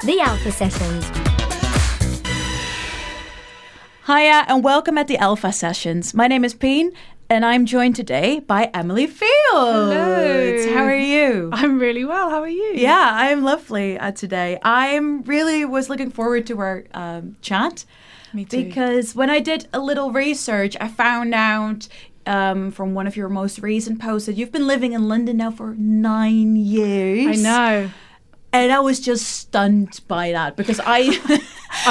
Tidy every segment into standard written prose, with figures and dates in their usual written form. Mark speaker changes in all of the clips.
Speaker 1: The Alpha Sessions.
Speaker 2: Hiya and welcome at the Alpha Sessions. My name is Pien and I'm joined today by Emily Fields.
Speaker 3: Hello.
Speaker 2: How are you?
Speaker 3: I'm really well. How are you?
Speaker 2: Yeah, I'm lovely today. I really was looking forward to our chat.
Speaker 3: Me too.
Speaker 2: Because when I did a little research, I found out from one of your most recent posts that you've been living in London now for 9 years.
Speaker 3: I know.
Speaker 2: And I was just stunned by that because I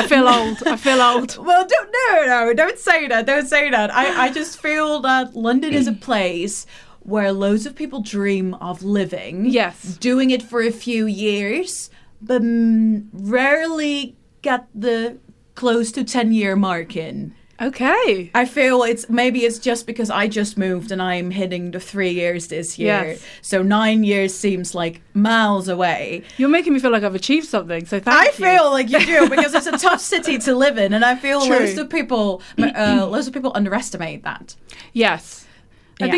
Speaker 3: feel old. I feel old.
Speaker 2: Well, don't say that. Don't say that. I just feel that London is a place where loads of people dream of living.
Speaker 3: Yes.
Speaker 2: Doing it for a few years, but rarely get the close to 10-year mark in.
Speaker 3: Okay.
Speaker 2: I feel it's just because I just moved and I'm hitting the 3 years this year.
Speaker 3: Yes.
Speaker 2: So 9 years seems like miles away.
Speaker 3: You're making me feel like I've achieved something, so thank you.
Speaker 2: I feel like you do because it's a tough city to live in, and I feel
Speaker 3: True.
Speaker 2: loads of people underestimate that.
Speaker 3: Yes.
Speaker 2: Yeah.
Speaker 3: I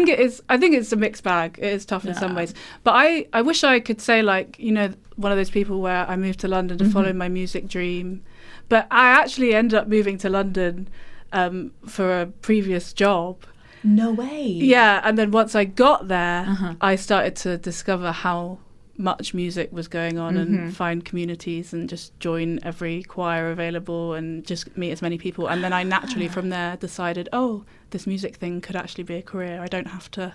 Speaker 3: think it's a mixed bag. It is tough in some ways. But I wish I could say, like, you know, one of those people where I moved to London to follow my music dream. But I actually ended up moving to London for a previous job.
Speaker 2: No way.
Speaker 3: Yeah, and then once I got there, I started to discover how much music was going on and find communities and just join every choir available and just meet as many people. And then I naturally from there decided, this music thing could actually be a career. I don't have to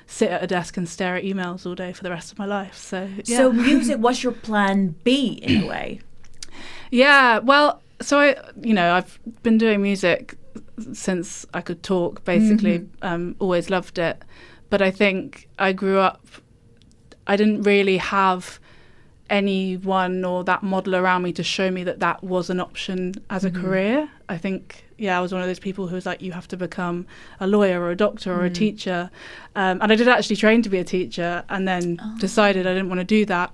Speaker 3: sit at a desk and stare at emails all day for the rest of my life. So, yeah.
Speaker 2: So music was your plan B in a way?
Speaker 3: Yeah, well, so I've been doing music since I could talk, basically. Always loved it. But I think I grew up, I didn't really have anyone or that model around me to show me that was an option as a career. I think, I was one of those people who was like, you have to become a lawyer or a doctor or a teacher. And I did actually train to be a teacher and then decided I didn't want to do that.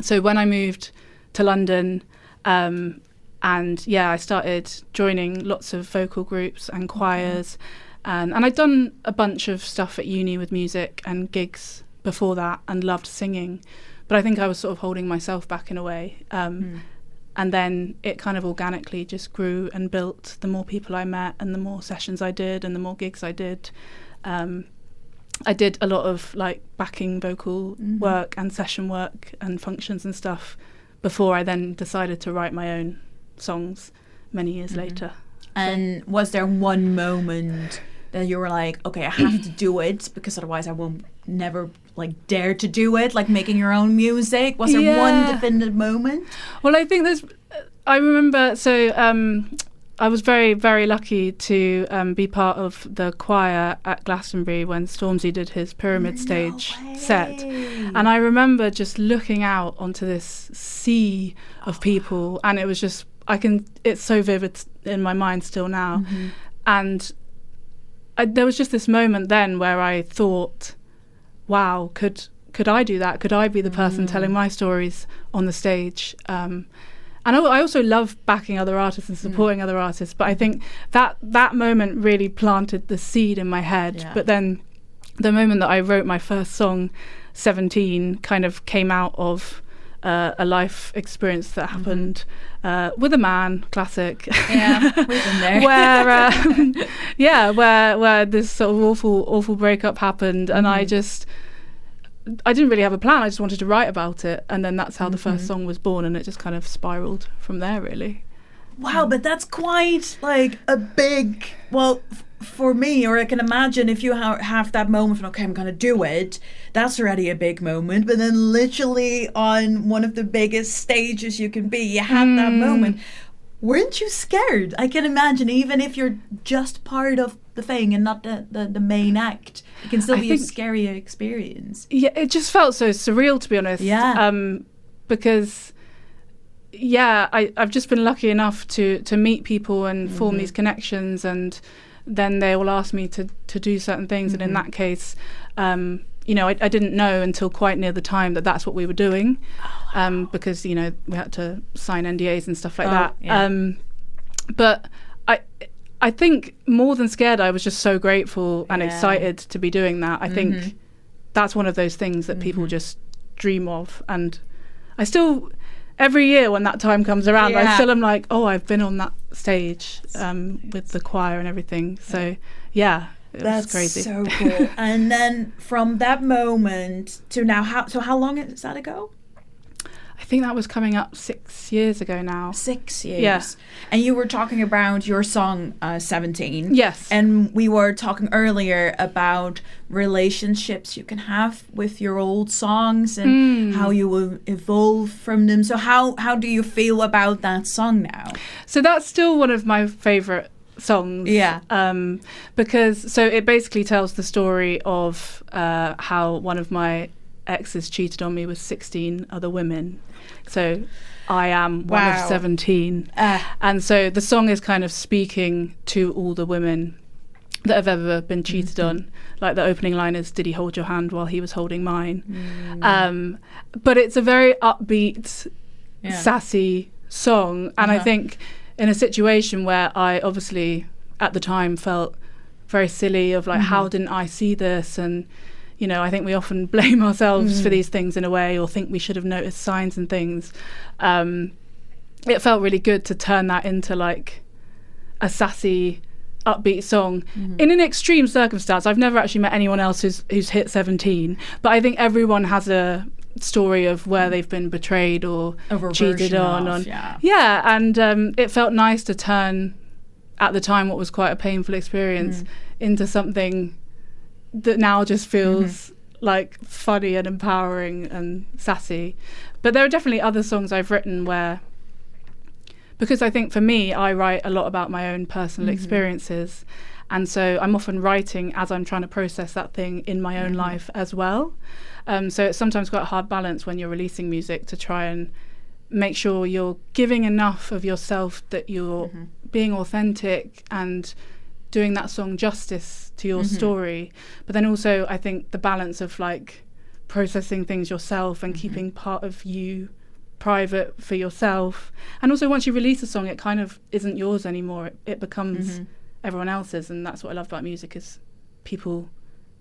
Speaker 3: So when I moved to London, I started joining lots of vocal groups and choirs. And I'd done a bunch of stuff at uni with music and gigs before that and loved singing. But I think I was sort of holding myself back in a way. And then it kind of organically just grew and built the more people I met and the more sessions I did and the more gigs I did. I did a lot of like backing vocal work and session work and functions and stuff before I then decided to write my own songs many years later.
Speaker 2: And was there one moment that you were like, okay, I have to do it because otherwise I won't never like dare to do it, like making your own music? Was there one definitive moment?
Speaker 3: Well, I think I remember, I was very, very lucky to be part of the choir at Glastonbury when Stormzy did his Pyramid Stage set. And I remember just looking out onto this sea of people, and it was just, it's so vivid in my mind still now. And there was just this moment then where I thought, wow, could I do that? Could I be the person telling my stories on the stage? And I also love backing other artists and supporting other artists, but I think that moment really planted the seed in my head. Yeah. But then the moment that I wrote my first song, 17, kind of came out of a life experience that happened with a man, classic.
Speaker 2: Yeah, we've been there.
Speaker 3: where this sort of awful breakup happened, and I didn't really have a plan. I just wanted to write about it, and then that's how the first song was born, and it just kind of spiraled from there, really.
Speaker 2: Wow, but that's quite like a big, for me, or I can imagine if you have that moment of, okay, I'm going to do it, that's already a big moment. But then literally on one of the biggest stages you can be, you have that moment. Weren't you scared? I can imagine, even if you're just part of the thing and not the main act, it can still be a scary experience.
Speaker 3: Yeah, it just felt so surreal, to be honest.
Speaker 2: Yeah.
Speaker 3: Because... I've just been lucky enough to meet people and form these connections, and then they all ask me to do certain things. And in that case, I didn't know until quite near the time that that's what we were doing, because, we had to sign NDAs and stuff like that. Yeah. But I think more than scared, I was just so grateful and excited to be doing that. I think that's one of those things that people just dream of. And I still... every year when that time comes around, I
Speaker 2: Yeah.
Speaker 3: still am like, oh, I've been on that stage with the choir and everything. So yeah, it was crazy.
Speaker 2: That's so cool. And then from that moment to now, how long is that ago?
Speaker 3: I think that was coming up 6 years ago now.
Speaker 2: 6 years.
Speaker 3: Yeah.
Speaker 2: And you were talking about your song 17.
Speaker 3: Yes.
Speaker 2: And we were talking earlier about relationships you can have with your old songs and how you will evolve from them. So how do you feel about that song now?
Speaker 3: So that's still one of my favourite songs.
Speaker 2: Yeah.
Speaker 3: Because so it basically tells the story of how one of my exes cheated on me with 16 other women. So I am one of 17. And so the song is kind of speaking to all the women that have ever been cheated on. Like the opening line is, did he hold your hand while he was holding mine? But it's a very upbeat, sassy song. And I think in a situation where I obviously at the time felt very silly of like, how didn't I see this? And you know, I think we often blame ourselves for these things in a way, or think we should have noticed signs and things. It felt really good to turn that into like a sassy, upbeat song in an extreme circumstance. I've never actually met anyone else who's hit 17, but I think everyone has a story of where they've been betrayed or cheated on. And it felt nice to turn, at the time, what was quite a painful experience into something that now just feels like funny and empowering and sassy. But there are definitely other songs I've written where, because I think for me, I write a lot about my own personal experiences, and so I'm often writing as I'm trying to process that thing in my own life as well. So it's sometimes quite a hard balance when you're releasing music to try and make sure you're giving enough of yourself, that you're being authentic and doing that song justice to your story. But then also I think the balance of like processing things yourself and keeping part of you private for yourself. And also once you release a song, it kind of isn't yours anymore. It becomes everyone else's. And that's what I love about music, is people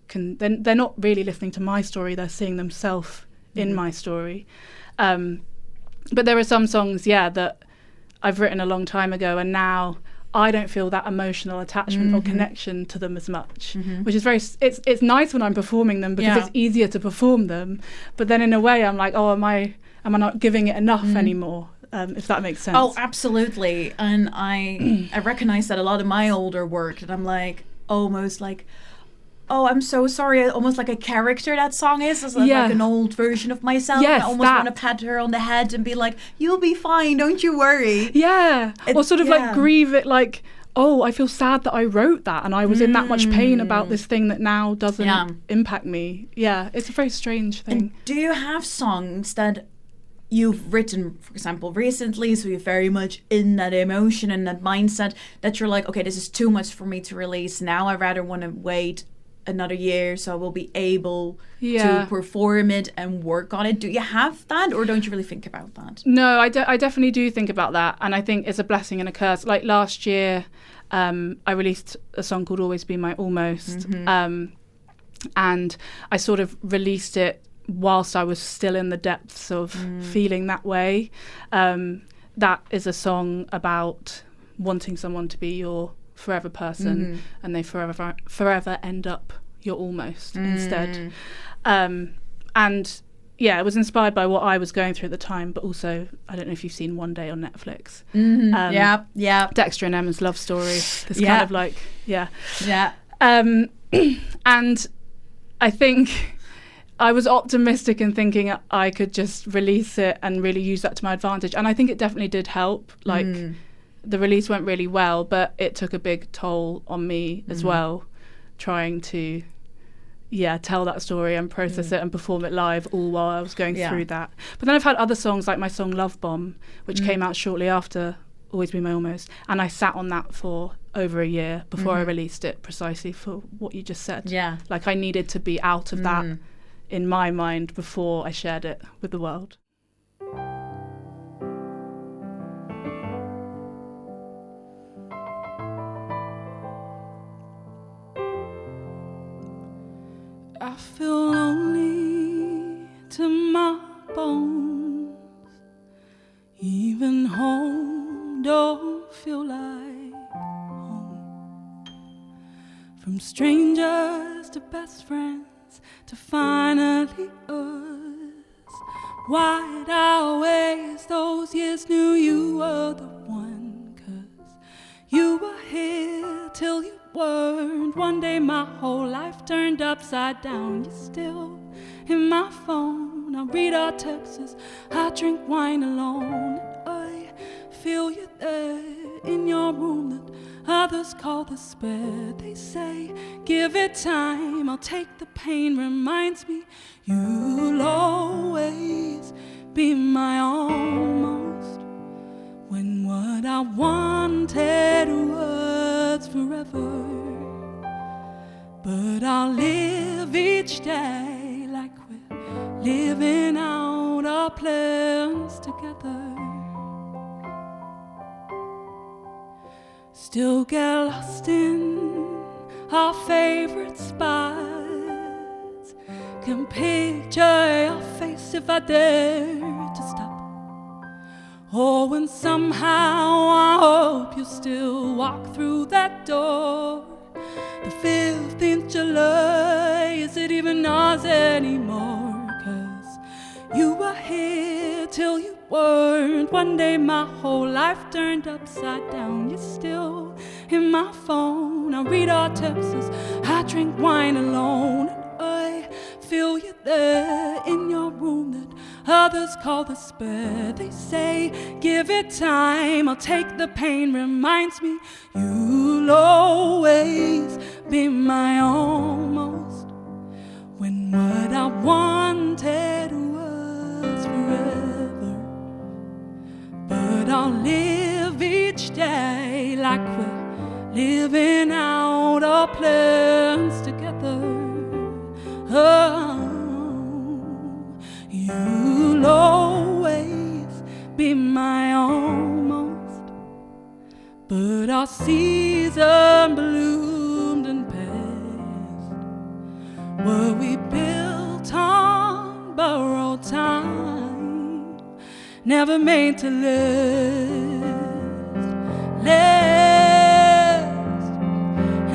Speaker 3: can, they're not really listening to my story, they're seeing themselves in my story. But there are some songs, that I've written a long time ago, and now I don't feel that emotional attachment or connection to them as much, which is it's nice when I'm performing them, because it's easier to perform them. But then in a way I'm like, oh, am I not giving it enough anymore? If that makes sense.
Speaker 2: Oh, absolutely. And I recognize that a lot of my older work, and I'm like, almost like, oh, I'm so sorry, almost like a character that song is. It's like an old version of myself.
Speaker 3: Yes,
Speaker 2: I almost want to pat her on the head and be like, you'll be fine, don't you worry.
Speaker 3: Yeah. Or sort of like grieve it, like, oh, I feel sad that I wrote that and I was in that much pain about this thing that now doesn't impact me. Yeah, it's a very strange thing.
Speaker 2: And do you have songs that you've written, for example, recently, so you're very much in that emotion and that mindset that you're like, okay, this is too much for me to release now, I rather want to wait another year so I will be able to perform it and work on it? Do you have that, or don't you really think about that?
Speaker 3: No, I definitely do think about that, and I think it's a blessing and a curse. Like last year, I released a song called Always Be My Almost, and I sort of released it whilst I was still in the depths of feeling that way. That is a song about wanting someone to be your forever person, and they forever end up your almost instead. And it was inspired by what I was going through at the time, but also, I don't know if you've seen One Day on Netflix. Dexter and Emma's love story. This kind of like, and I think I was optimistic in thinking I could just release it and really use that to my advantage. And I think it definitely did help. Like, the release went really well, but it took a big toll on me as well, trying to tell that story and process it and perform it live, all while I was going through that. But then I've had other songs, like my song Love Bomb, which came out shortly after Always Be My Almost, and I sat on that for over a year before I released it, precisely for what you just said. Like, I needed to be out of that in my mind before I shared it with the world. I feel lonely to my bones. Even home don't feel like home. From strangers to best friends to finally us. Why'd I waste those years? Knew you were the one, 'cause you were here till you weren't. One day my whole life turned upside down. You're still in my phone. I read our texts, I drink wine alone. I feel you there in your room that others call despair. They say, give it time, I'll take the pain. Reminds me you'll always be my almost. When what I wanted was forever. But I'll live each day like we're living out our plans together. Still get lost in our favorite spots. Can picture your face if I dare to stop. Oh, and somehow I hope you still walk through that door. The 15th July, is it even ours anymore? 'Cause you were here till you weren't. One day my whole life turned upside down. You're still in my phone. I read our texts, I drink wine alone. And I feel you there in your room that others call despair. They say, give it time, I'll take the pain. Reminds me you'll always be my almost. When what I wanted was forever. But I'll live each day like we're living out our plans together. Oh, you'll always be my almost. But our season bloomed and passed. Were we built on borrowed time? Never made to last.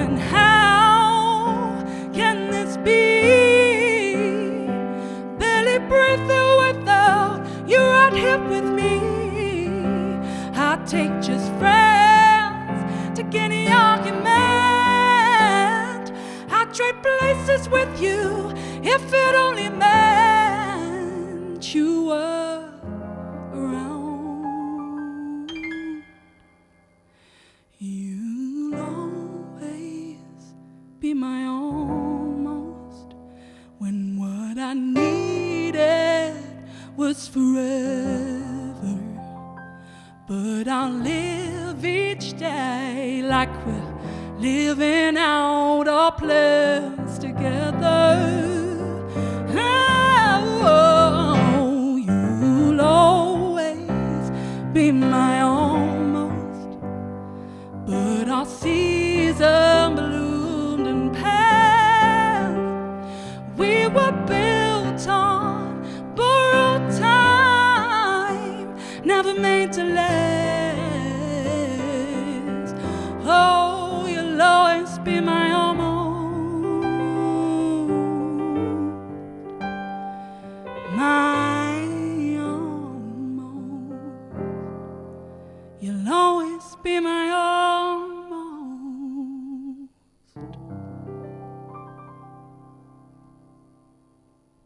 Speaker 3: And how can this be? Barely breathing without you right here with me. I'd take just friends to get any argument. I'd trade places with you if it only meant you were around. You'll always be my almost. When what I needed was forever. But I'll live each day like we're living out our plans together. Oh, you'll always be my almost. But our season bloomed and passed. We were built on borrowed time, never made to last. Oh, you'll always be my almost. My almost. You'll always be my almost.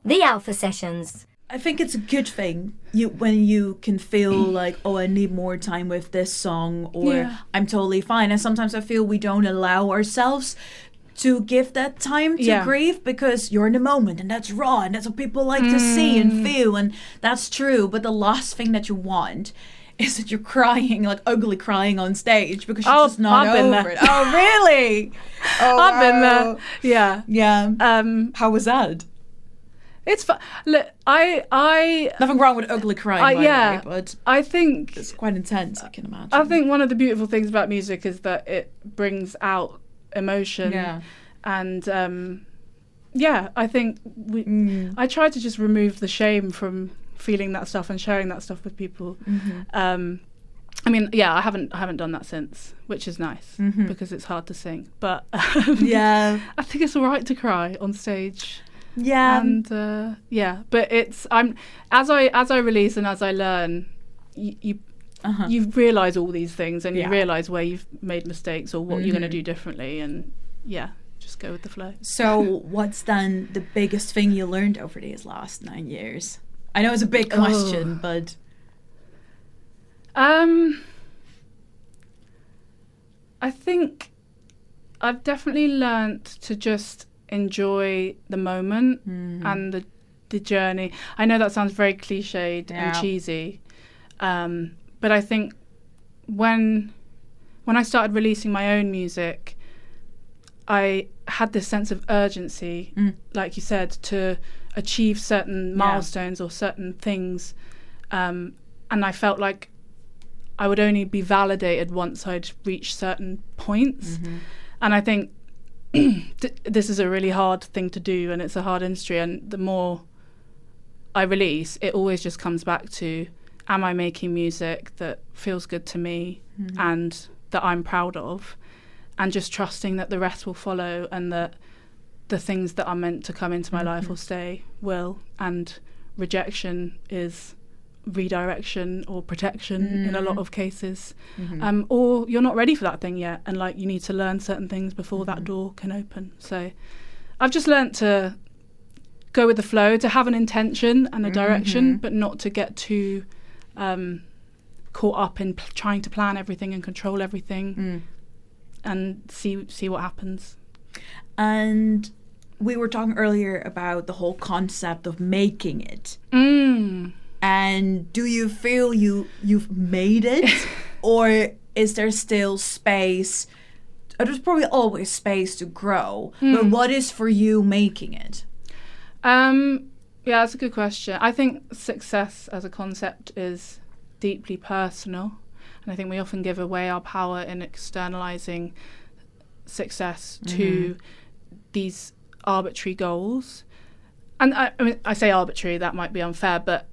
Speaker 1: The Alpha Sessions.
Speaker 2: I think it's a good thing when you can feel like, oh, I need more time with this song, or I'm totally fine. And sometimes I feel we don't allow ourselves to give that time to grieve because you're in the moment and that's raw and that's what people like to see and feel, and that's true. But the last thing that you want is that you're crying, like ugly crying on stage because you're just not over it. Oh, really? Oh,
Speaker 3: I've been there. Yeah.
Speaker 2: Yeah. How was that?
Speaker 3: It's fun. Look, I
Speaker 2: nothing wrong with ugly crying, by the way, but
Speaker 3: I think
Speaker 2: it's quite intense. I can imagine.
Speaker 3: I think one of the beautiful things about music is that it brings out emotion.
Speaker 2: Yeah,
Speaker 3: and I think I try to just remove the shame from feeling that stuff and sharing that stuff with people.
Speaker 2: Mm-hmm.
Speaker 3: I mean, yeah, I haven't done that since, which is nice because it's hard to sing. But
Speaker 2: yeah,
Speaker 3: I think it's all right to cry on stage.
Speaker 2: Yeah,
Speaker 3: and but as I release and as I learn, you realise all these things, and you realise where you've made mistakes or what you're going to do differently, and just go with the flow.
Speaker 2: So what's then the biggest thing you learned over these last 9 years? I know it's a big question, but
Speaker 3: I think I've definitely learnt to just enjoy the moment and the journey. I know that sounds very cliched and cheesy, but I think when I started releasing my own music, I had this sense of urgency, like you said, to achieve certain milestones or certain things, and I felt like I would only be validated once I'd reached certain points. And I think this is a really hard thing to do, and it's a hard industry, and the more I release, it always just comes back to, am I making music that feels good to me and that I'm proud of, and just trusting that the rest will follow, and that the things that are meant to come into my life will, and rejection is redirection or protection in a lot of cases, or you're not ready for that thing yet, and like you need to learn certain things before that door can open. So I've just learnt to go with the flow, to have an intention and a direction, but not to get too caught up in trying to plan everything and control everything, and see what happens.
Speaker 2: And we were talking earlier about the whole concept of making it. And do you feel you've made it, or is there still space? There's probably always space to grow, but what is for you making it?
Speaker 3: Yeah, that's a good question. I think success as a concept is deeply personal, and I think we often give away our power in externalizing success to these arbitrary goals. And I mean, I say arbitrary, that might be unfair, but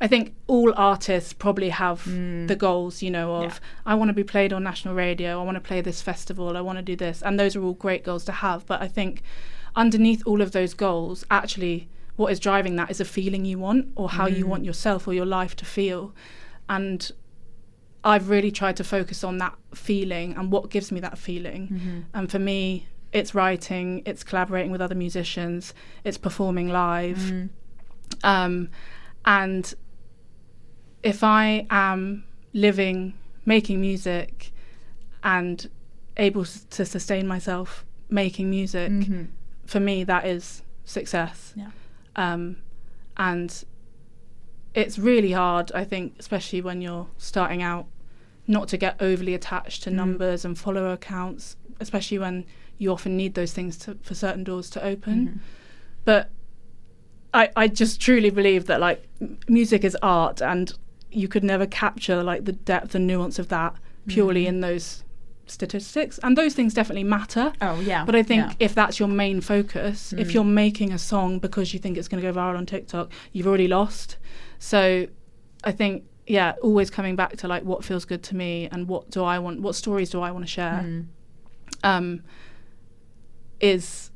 Speaker 3: I think all artists probably have the goals, of I want to be played on national radio, I want to play this festival, I want to do this. And those are all great goals to have. But I think underneath all of those goals, actually, what is driving that is a feeling you want, or how you want yourself or your life to feel. And I've really tried to focus on that feeling and what gives me that feeling. And for me, it's writing, it's collaborating with other musicians, it's performing live. And if I am making music and able to sustain myself making music, for me, that is success. And it's really hard, I think, especially when you're starting out, not to get overly attached to numbers and follower accounts, especially when you often need those things for certain doors to open. But I just truly believe that like music is art, and you could never capture like the depth and nuance of that purely in those statistics, and those things definitely matter. But I think if that's your main focus, if you're making a song because you think it's going to go viral on TikTok, you've already lost. So I think always coming back to like what feels good to me and what stories do I want to share, is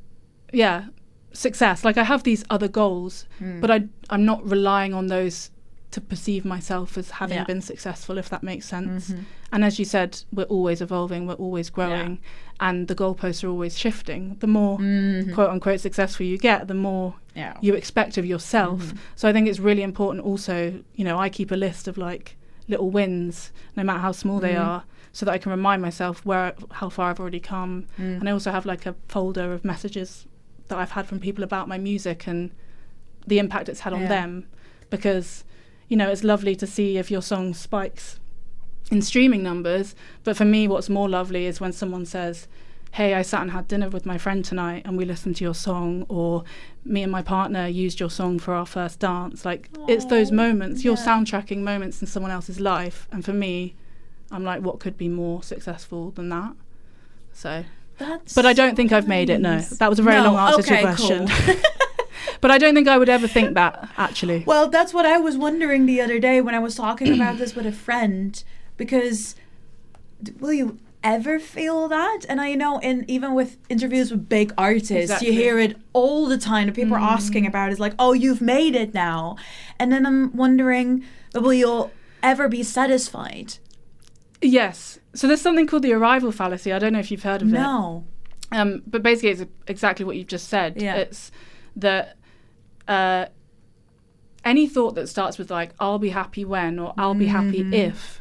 Speaker 3: success. Like I have these other goals, but I'm not relying on those to perceive myself as having been successful, if that makes sense. And as you said, we're always evolving, we're always growing, and the goalposts are always shifting. The more quote unquote successful you get, the more you expect of yourself. So I think it's really important also, I keep a list of like little wins, no matter how small they are, so that I can remind myself how far I've already come. And I also have like a folder of messages that I've had from people about my music and the impact it's had on them, because it's lovely to see if your song spikes in streaming numbers, but for me what's more lovely is when someone says, hey, I sat and had dinner with my friend tonight and we listened to your song, or me and my partner used your song for our first dance. Like it's those moments, you're soundtracking moments in someone else's life, and for me, I'm like, what could be more successful than that? So but I don't think I've made it. No, that was a very long answer to your question. Cool. But I don't think I would ever think that, actually.
Speaker 2: Well, that's what I was wondering the other day when I was talking about this with a friend, because will you ever feel that? And I know even with interviews with big artists, you hear it all the time that people are asking about is like, oh, you've made it now. And then I'm wondering, will you ever be satisfied?
Speaker 3: Yes. So there's something called the arrival fallacy. I don't know if you've heard of it.
Speaker 2: No.
Speaker 3: But basically it's exactly what you've just said.
Speaker 2: Yeah.
Speaker 3: It's that any thought that starts with like, I'll be happy when, or I'll be happy if,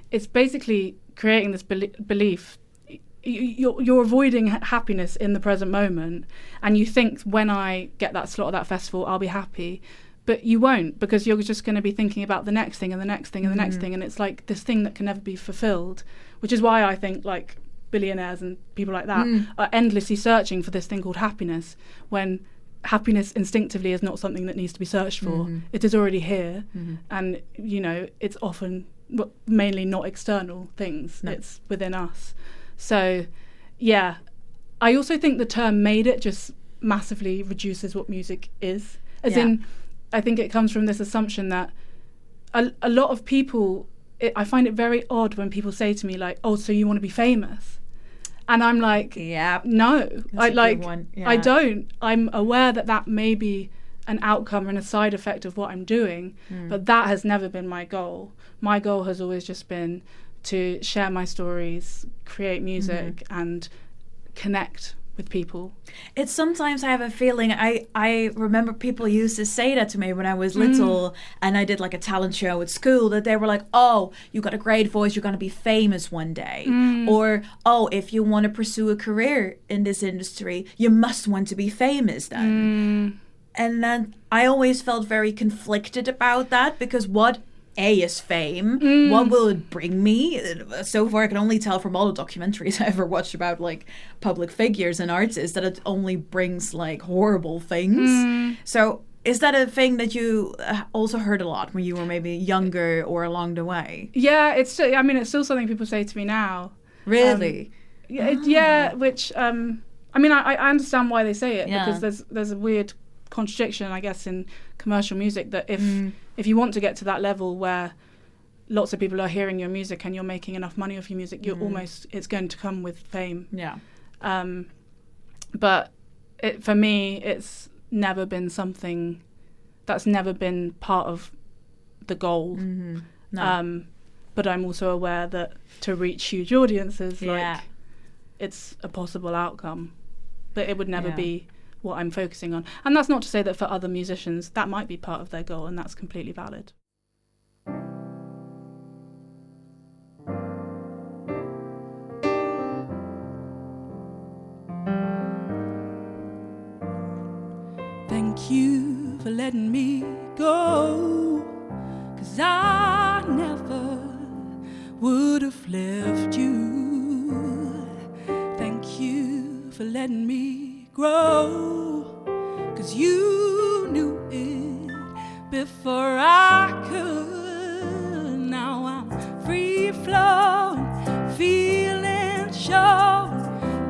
Speaker 3: it's basically creating this belief. You're avoiding happiness in the present moment, and you think, when I get that slot at that festival, I'll be happy. But you won't, because you're just going to be thinking about the next thing and the next thing and the next thing, and it's like this thing that can never be fulfilled, which is why I think like billionaires and people like that are endlessly searching for this thing called happiness, when happiness instinctively is not something that needs to be searched for. It is already here, and it's often mainly not external things. No. It's within us. So yeah, I also think the term "made it" just massively reduces what music is, as in I think it comes from this assumption that a lot of people, I find it very odd when people say to me like, oh, so you want to be famous? And I'm like, no, I don't. I'm aware that may be an outcome and a side effect of what I'm doing, but that has never been my goal. My goal has always just been to share my stories, create music, and connect with people. It's
Speaker 2: sometimes I have a feeling, I remember people used to say that to me when I was little and I did like a talent show at school, that they were like, oh, you got a great voice, you're going to be famous one day. Or, oh, if you want to pursue a career in this industry, you must want to be famous then. And then I always felt very conflicted about that, because what is fame? What will it bring me? So far I can only tell from all the documentaries I ever watched about like public figures and artists that it only brings like horrible things. So is that a thing that you also heard a lot when you were maybe younger or along the way?
Speaker 3: Yeah, it's still something people say to me now.
Speaker 2: Really?
Speaker 3: Yeah, which I understand why they say it, because there's a weird contradiction, I guess, in commercial music, that if you want to get to that level where lots of people are hearing your music and you're making enough money off your music, you're it's going to come with fame. But for me, it's never been something that's never been part of the goal. No. But I'm also aware that to reach huge audiences, it's a possible outcome, but it would never be what I'm focusing on. And that's not to say that for other musicians that might be part of their goal, and that's completely valid. Thank you for letting me go, 'cause I never would have left you. Thank you for letting me grow, 'cause you knew it before I could. Now I'm free flowing, feeling sure,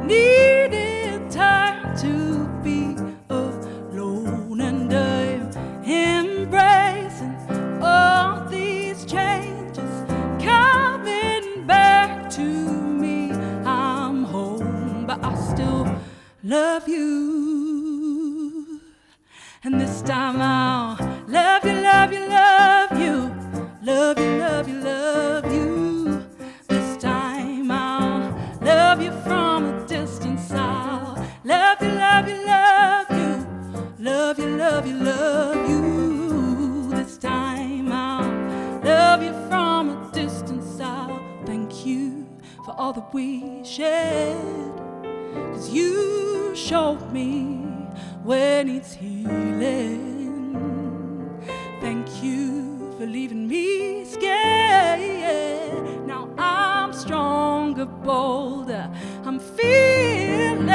Speaker 3: needed time to be alone, and I'm embracing all these changes coming back to me. I'm home, but I still love you, and this time I'll love you, love you, love you, love you, love you, love you. This time I'll love you from a distance. I'll love you, love you, love you, love you, love you, love you. This time I'll love you from a distance. I'll thank you for all that we shared, 'cause you showed me where needs healing. Thank you for leaving me scared. Now I'm stronger, bolder, I'm fearless.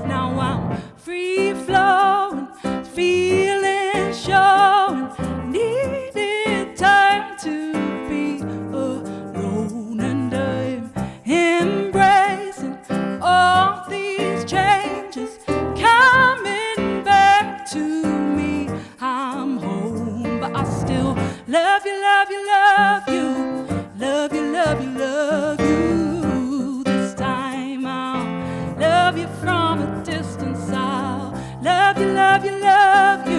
Speaker 3: Now I'm free flowing, feeling, showing, needed time to be alone, and I'm embracing all these changes coming back to Love you, love you, love you. Love you, love you, love you. This time I'll love you from a distance. I'll love you, love you, love you.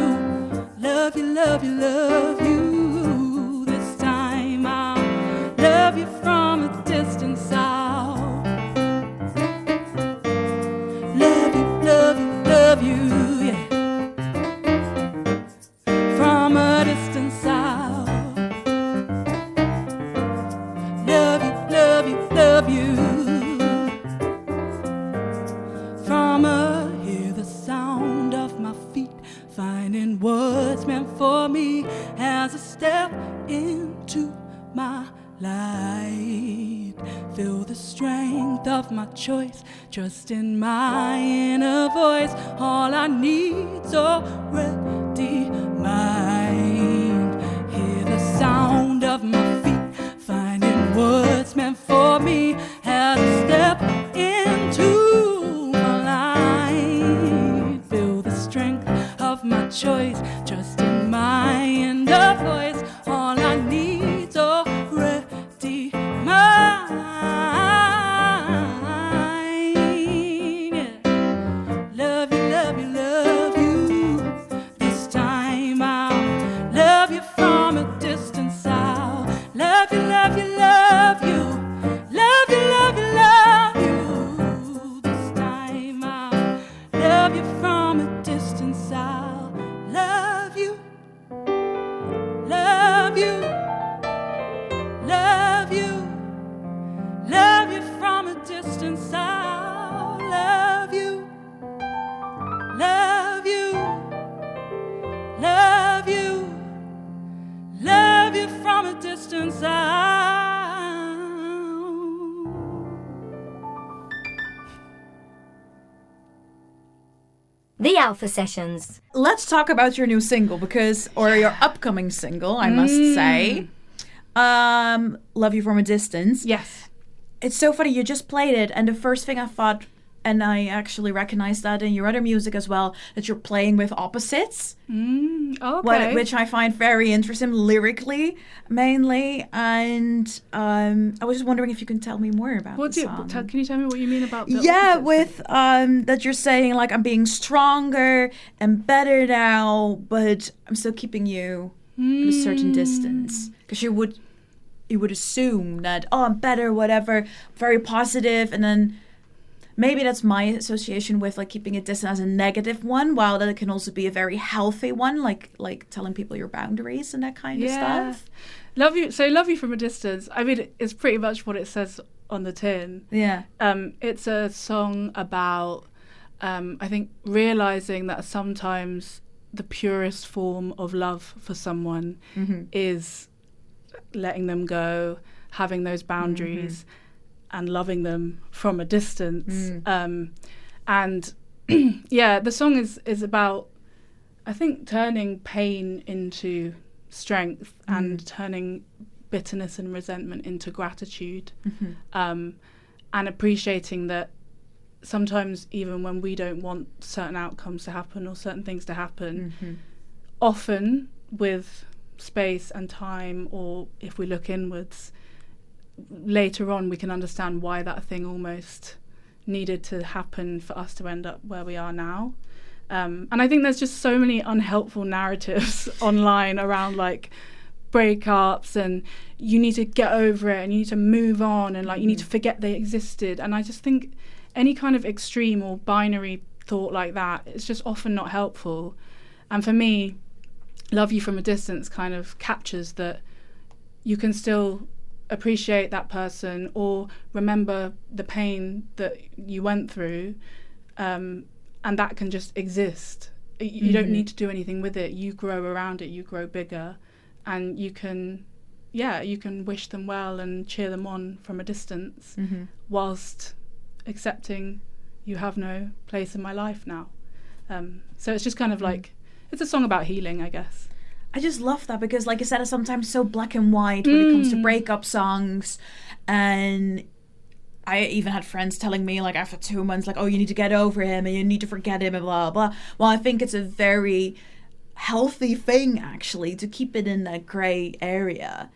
Speaker 3: Love you, love you, love you. This time I'll love you from a distance. I'll love you, love you, love you, yeah. From a distance I'll love you, love you, love you. From a hear the sound of my feet, finding what's meant for me as I step into my light. Feel the strength of my choice, trust in my inner voice. All I need's already mine. Hear the sound of my feet, finding what's meant for me as I step into my light. Feel the strength of my choice, trust in my inner voice. All I need's already mine. Yeah. Love you, love you, love you. This time I'll love you from a distance. I'll love you, love you, love you. Love you, love you, love you. This time I'll love you from a distance. I'll love you, love you, love you. Love you from a distance. I'll love you, love you, love you. Love you from a distance.
Speaker 1: The Alpha Sessions.
Speaker 2: Let's talk about your new single or your upcoming single, I must say. Love You From a Distance.
Speaker 3: Yes.
Speaker 2: It's so funny, you just played it, and the first thing I thought, and I actually recognized that in your other music as well, that you're playing with opposites.
Speaker 3: Okay.
Speaker 2: Which I find very interesting, lyrically, mainly. And I was just wondering if you can tell me more about the song.
Speaker 3: Can you tell me what you mean about the
Speaker 2: Yeah,
Speaker 3: opposites
Speaker 2: with that you're saying, like, I'm being stronger and better now, but I'm still keeping you at a certain distance. Because you would assume that, I'm better, whatever, very positive, and then maybe that's my association with, like, keeping it distant as a negative one, while that can also be a very healthy one, like telling people your boundaries and that kind of stuff.
Speaker 3: Love you from a distance. I mean, it's pretty much what it says on the tin.
Speaker 2: Yeah.
Speaker 3: It's a song about, I think, realizing that sometimes the purest form of love for someone is letting them go, having those boundaries, and loving them from a distance. And yeah, the song is about, I think, turning pain into strength and turning bitterness and resentment into gratitude, and appreciating that sometimes even when we don't want certain outcomes to happen or certain things to happen, often with space and time, or if we look inwards, later on we can understand why that thing almost needed to happen for us to end up where we are now. And I think there's just so many unhelpful narratives online around, like, breakups and you need to get over it and you need to move on and, like, you need to forget they existed. And I just think any kind of extreme or binary thought like that is just often not helpful. And for me, Love You From a Distance kind of captures that you can still appreciate that person or remember the pain that you went through, and that can just exist. You don't need to do anything with it. You grow around it, you grow bigger, and you can wish them well and cheer them on from a distance, whilst accepting you have no place in my life now. So it's just kind of like, it's a song about healing, I guess.
Speaker 2: I just love that because, like I said, it's sometimes so black and white when it comes to breakup songs. And I even had friends telling me, like, after 2 months, like, oh, you need to get over him and you need to forget him and blah, blah. Well, I think it's a very healthy thing, actually, to keep it in that grey area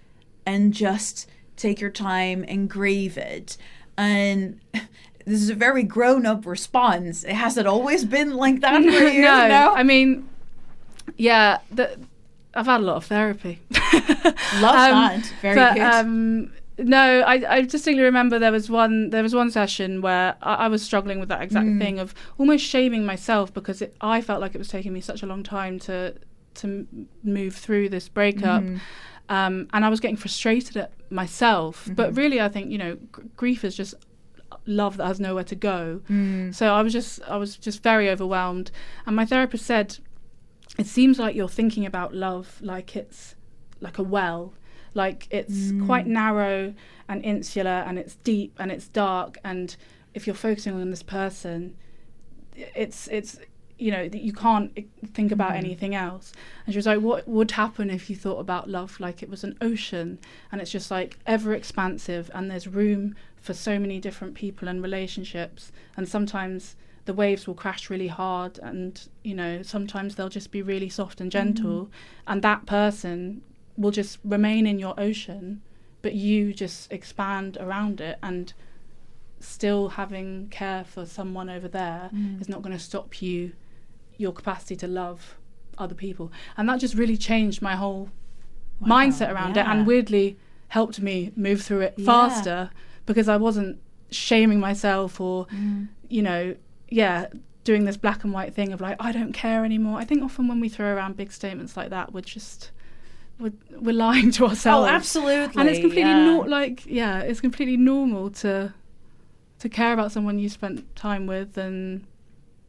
Speaker 2: and just take your time and grieve it. And this is a very grown-up response. Has it always been like that for you?
Speaker 3: No, I mean, yeah, I've had a lot of therapy.
Speaker 2: Love that. Very good.
Speaker 3: No, I distinctly remember there was one session where I was struggling with that exact thing of almost shaming myself because I felt like it was taking me such a long time to move through this breakup. And I was getting frustrated at myself. But really, I think, grief is just love that has nowhere to go. So I was just very overwhelmed. And my therapist said, it seems like you're thinking about love like it's like a well. Like it's quite narrow and insular, and it's deep and it's dark. And if you're focusing on this person, it's you can't think about anything else. And she was like, what would happen if you thought about love like it was an ocean, and it's just like ever expansive, and there's room for so many different people and relationships, and sometimes the waves will crash really hard, and sometimes they'll just be really soft and gentle, and that person will just remain in your ocean, but you just expand around it, and still having care for someone over there is not going to stop your capacity to love other people. And that just really changed my whole mindset around it, and weirdly helped me move through it faster, because I wasn't shaming myself or doing this black and white thing of like, I don't care anymore. I think often when we throw around big statements like that, we're lying to ourselves.
Speaker 2: Oh, absolutely.
Speaker 3: And it's completely it's completely normal to care about someone you spent time with, and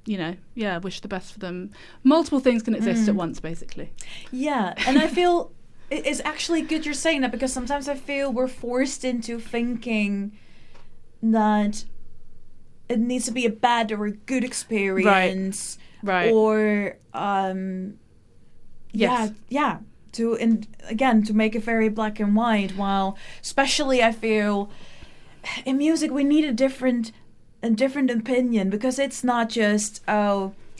Speaker 3: wish the best for them. Multiple things can exist at once, basically. Yeah,
Speaker 2: and I feel it's actually good you're saying that, because sometimes I feel we're forced into thinking that it needs to be a bad or a good experience,
Speaker 3: right?
Speaker 2: Or to make it very black and white. While especially I feel in music we need a different opinion, because it's not just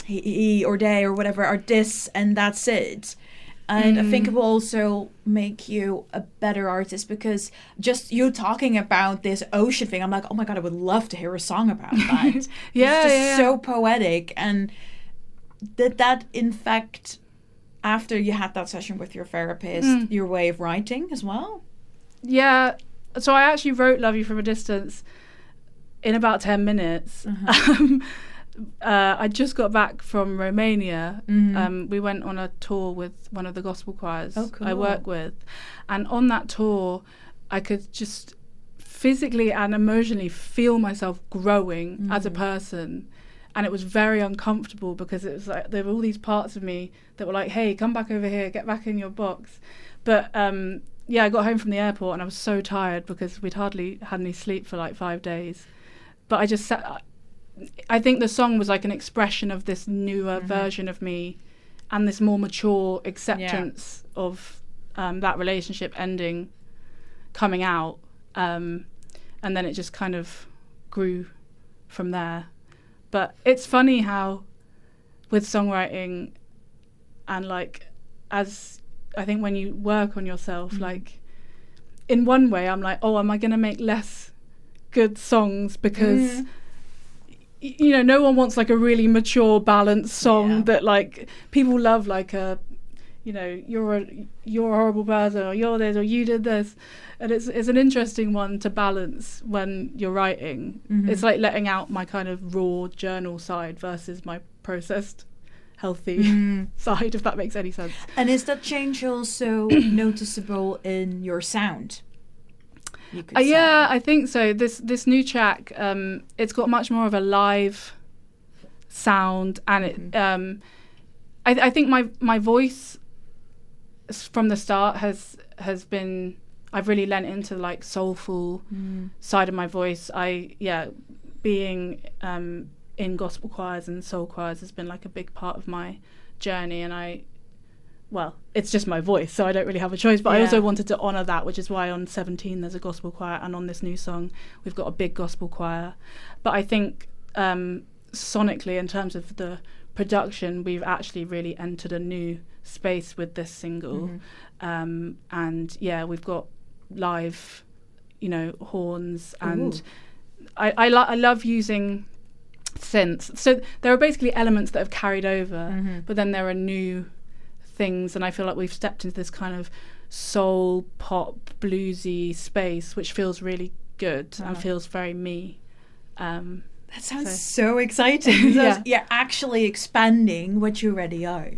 Speaker 2: he or they or whatever are this and that's it. And I think it will also make you a better artist, because just you talking about this ocean thing, I'm like, oh my God, I would love to hear a song about that. It's just so poetic. And did that infect, after you had that session with your therapist, your way of writing as well?
Speaker 3: Yeah. So I actually wrote Love You From a Distance in about 10 minutes. I just got back from Romania. We went on a tour with one of the gospel choirs I work with. And on that tour, I could just physically and emotionally feel myself growing as a person. And it was very uncomfortable, because it was like there were all these parts of me that were like, hey, come back over here, get back in your box. But I got home from the airport and I was so tired, because we'd hardly had any sleep for like 5 days. But I just sat... I think the song was like an expression of this newer version of me, and this more mature acceptance of that relationship ending, coming out. And then it just kind of grew from there. But it's funny how with songwriting, and like, as I think when you work on yourself, like in one way I'm like, oh, am I going to make less good songs because no one wants like a really mature balanced song that like people love, like a you're a horrible person, or you're this, or you did this. And it's an interesting one to balance when you're writing. It's like letting out my kind of raw journal side versus my processed healthy side, if that makes any sense.
Speaker 2: And is that change also noticeable in your sound?
Speaker 3: Yeah, I think so. This new track, it's got much more of a live sound, and it I think my voice from the start has been, I've really lent into like soulful side of my voice. Being in gospel choirs and soul choirs has been like a big part of my journey, and it's just my voice, so I don't really have a choice. But I also wanted to honour that, which is why on 17 there's a gospel choir, and on this new song we've got a big gospel choir. But I think sonically, in terms of the production, we've actually really entered a new space with this single. And yeah, we've got live, horns, and I love using synths. So there are basically elements that have carried over, but then there are new things, and I feel like we've stepped into this kind of soul, pop, bluesy space, which feels really good and feels very me.
Speaker 2: That sounds so exciting. You're actually expanding what you already are.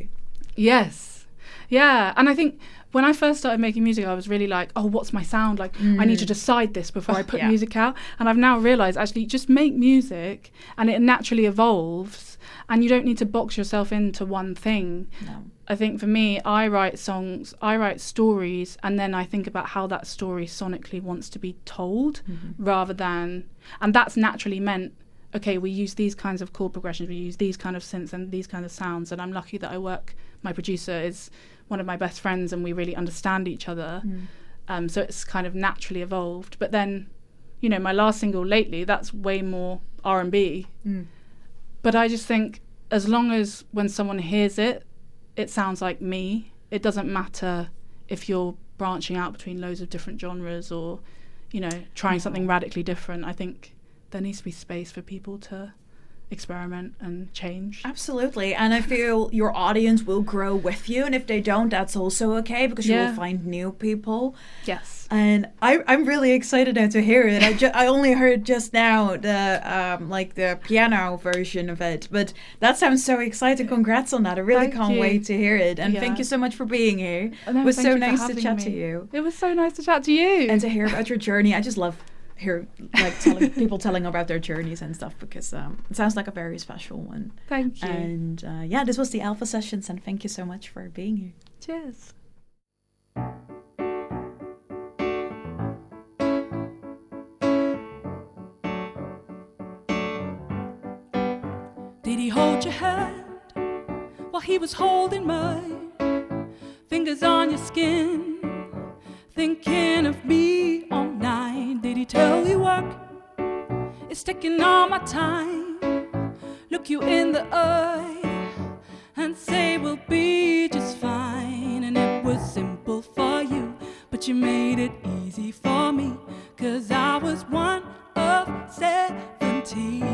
Speaker 3: Yes. Yeah. And I think when I first started making music, I was really like, oh, what's my sound? Like, I need to decide this before I put music out. And I've now realised, actually, just make music and it naturally evolves, and you don't need to box yourself into one thing.
Speaker 2: No.
Speaker 3: I think for me, I write songs, I write stories, and then I think about how that story sonically wants to be told, rather than, and that's naturally meant, okay, we use these kinds of chord progressions, we use these kind of synths and these kinds of sounds, and I'm lucky that my producer is one of my best friends and we really understand each other. So it's kind of naturally evolved. But then, my last single lately, that's way more R&B. But I just think as long as when someone hears it, it sounds like me. It doesn't matter if you're branching out between loads of different genres or, trying something radically different. I think there needs to be space for people to experiment and change.
Speaker 2: Absolutely. And I feel your audience will grow with you, and if they don't, that's also okay, because you will find new people.
Speaker 3: Yes.
Speaker 2: And I'm really excited now to hear it. I only heard just now the piano version of it, but that sounds so exciting. Congrats on that. I really can't wait to hear it. And thank you so much for being here. It was so nice to chat to you.
Speaker 3: It was so nice to chat to you.
Speaker 2: And to hear about your journey. I just love people telling about their journeys and stuff, because it sounds like a very special one.
Speaker 3: Thank you.
Speaker 2: And this was the Alpha Sessions, and thank you so much for being here.
Speaker 3: Cheers.
Speaker 4: Did he hold your hand while he was holding mine? Fingers on your skin, thinking of me all night. Did he tell you work is taking all my time? Look you in the eye and say we'll be just fine. And it was simple for you, but you made it easy for me, 'cause I was one of 17.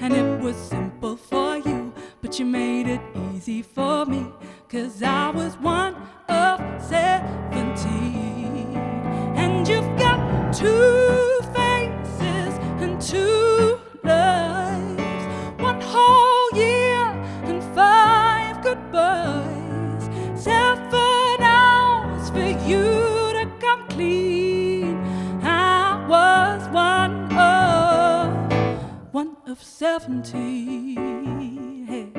Speaker 4: And it was simple for you, but you made it easy for me, 'cause I was one of 17. And you've got 2 faces and 2 lives, 1 whole year and 5 goodbyes, 7 hours for you to come clean. I was one of 17. Hey.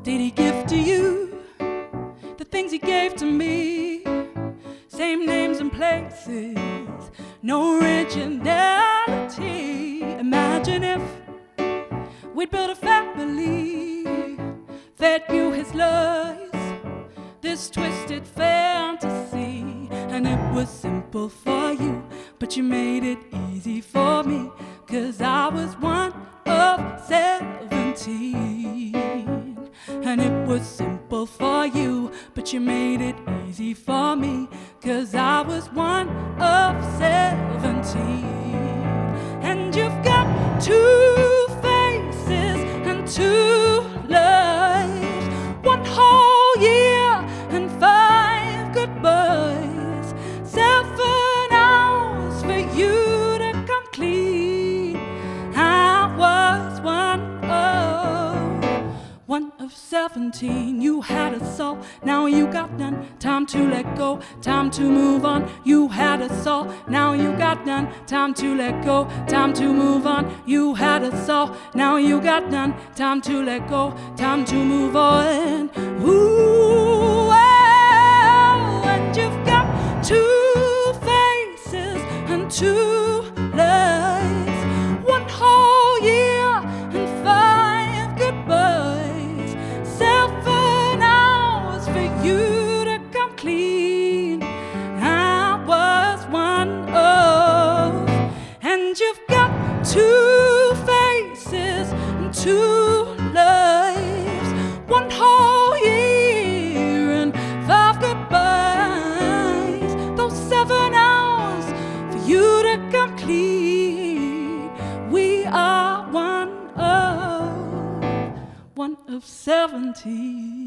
Speaker 4: Did he give to you the things he gave to me? Same names and places, no originality. Imagine if we'd built a family, fed you his lies, this twisted fantasy. And it was simple for you, but you made it easy for me, 'cause I was one of 17. And it was simple for you, but you made it easy for me, 'cause I was one of 17. And you've got 2 faces and 2 lives, 1 whole year and 5 goodbyes, 7 hours for you to come clean. I was one of 17. You had a soul, now you got none. Time to let go, time to move on. You had a soul, now you got none. Time to let go, time to move on. You had a soul, now you got none. Time to let go, time to move on. Ooh, and you've got 2 faces and 2 lives, 1 whole year and 5 goodbyes, 7 hours for you to come clean. I was one of of 70.